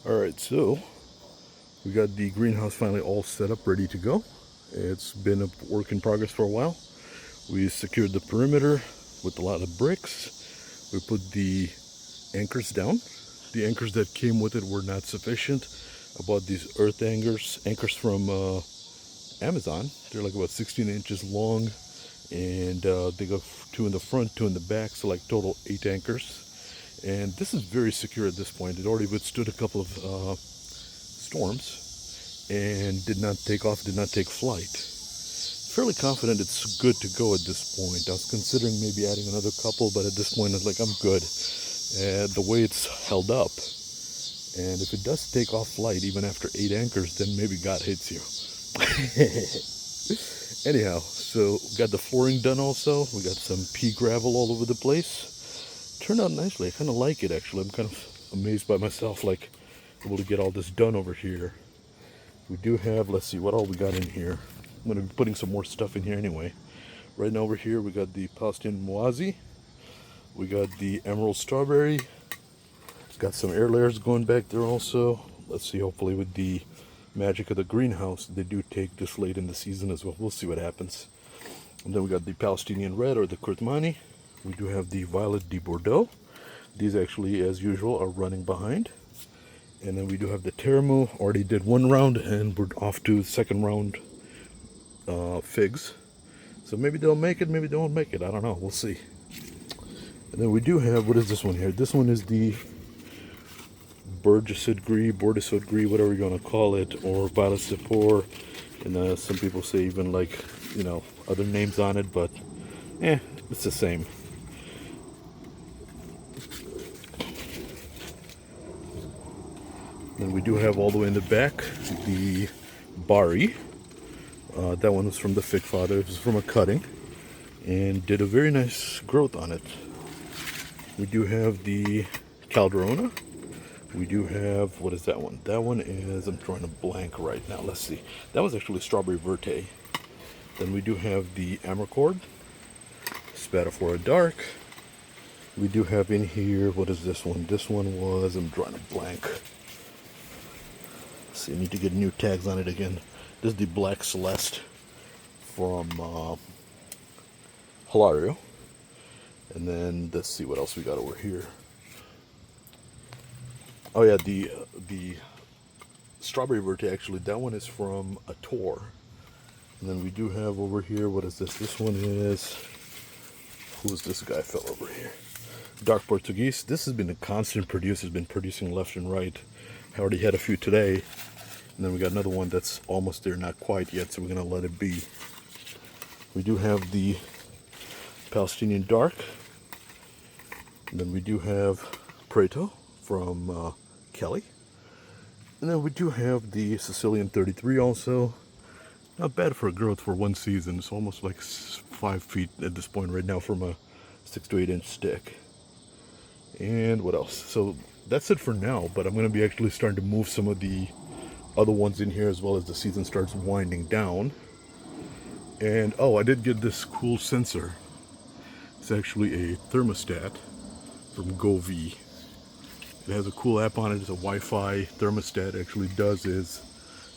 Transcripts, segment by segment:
Alright, so we got the greenhouse finally all set up, ready to go. It's been a work in progress for a while. We secured the perimeter with a lot of bricks. We put the anchors down. The anchors that came with it were not sufficient. I bought these earth anchors from Amazon. They're like about 16 inches long, and they go two in the front, two in the back, so like total 8 anchors. And this is very secure at this point. It already withstood a couple of storms and did not take off, did not take flight. Fairly confident it's good to go at this point. I was considering maybe adding another couple, but at this point it's like I'm good. The way it's held up, and if it does take off flight even after 8 anchors, then maybe God hits you. Anyhow, so got the flooring done also. We got some pea gravel all over the place. Turned out nicely. I kind of like it actually. I'm kind of amazed by myself, like able to get all this done over here. We do have, let's see what all we got in here. I'm going to be putting some more stuff in here anyway. Right now over here we got the Palestinian Moazi. We got the Emerald Strawberry. Got some air layers going back there also. Let's see, hopefully with the magic of the greenhouse, they do take this late in the season as well. We'll see what happens. And then we got the Palestinian Red, or the Kurtmani. We do have the Violet de Bordeaux. These actually, as usual, are running behind. And then we do have the Teramu. Already did one round, and we're off to the second round figs. So maybe they'll make it, maybe they won't make it. I don't know. We'll see. And then we do have, what is this one here? This one is the Bordeaux Gris, whatever you're going to call it, or Violet Sepor. And some people say even like, other names on it, but it's the same. Then we do have all the way in the back the Bari. That one was from the fig father. It was from a cutting and did a very nice growth on it. We do have the Calderona. We do have, what is that one? That one is, I'm trying to blank right now. Let's see. That was actually Strawberry Verte. Then we do have the Amarcord, Spatafora Dark. We do have in here, what is this one? This one was, I'm drawing a blank. Let's see, I need to get new tags on it again. This is the Black Celeste from Hilario. And then let's see what else we got over here. Oh yeah, the Strawberry Verte, actually, that one is from a tour. And then we do have over here, what is this? This one is, who is this guy fell over here? Dark Portuguese. This has been a constant producer, has been producing left and right. I already had a few today. And then we got another one that's almost there, not quite yet, so we're going to let it be. We do have the Palestinian Dark. And then we do have Preto from Kelly. And then we do have the Sicilian 33 also. Not bad for a growth for one season. It's almost like 5 feet at this point right now from a 6 to 8 inch stick. And what else? So that's it for now, but I'm going to be actually starting to move some of the other ones in here as well as the season starts winding down. And oh, I did get this cool sensor. It's actually a thermostat from GoV. It has a cool app on it. It's a Wi-Fi thermostat. It actually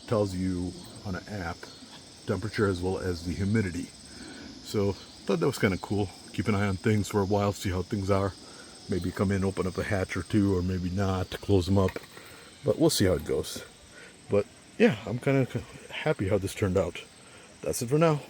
tells you on an app temperature as well as the humidity. So thought that was kind of cool. Keep an eye on things for a while, see how things are. Maybe come in, open up a hatch or two, or maybe not, close them up. But we'll see how it goes. But yeah, I'm kind of happy how this turned out. That's it for now.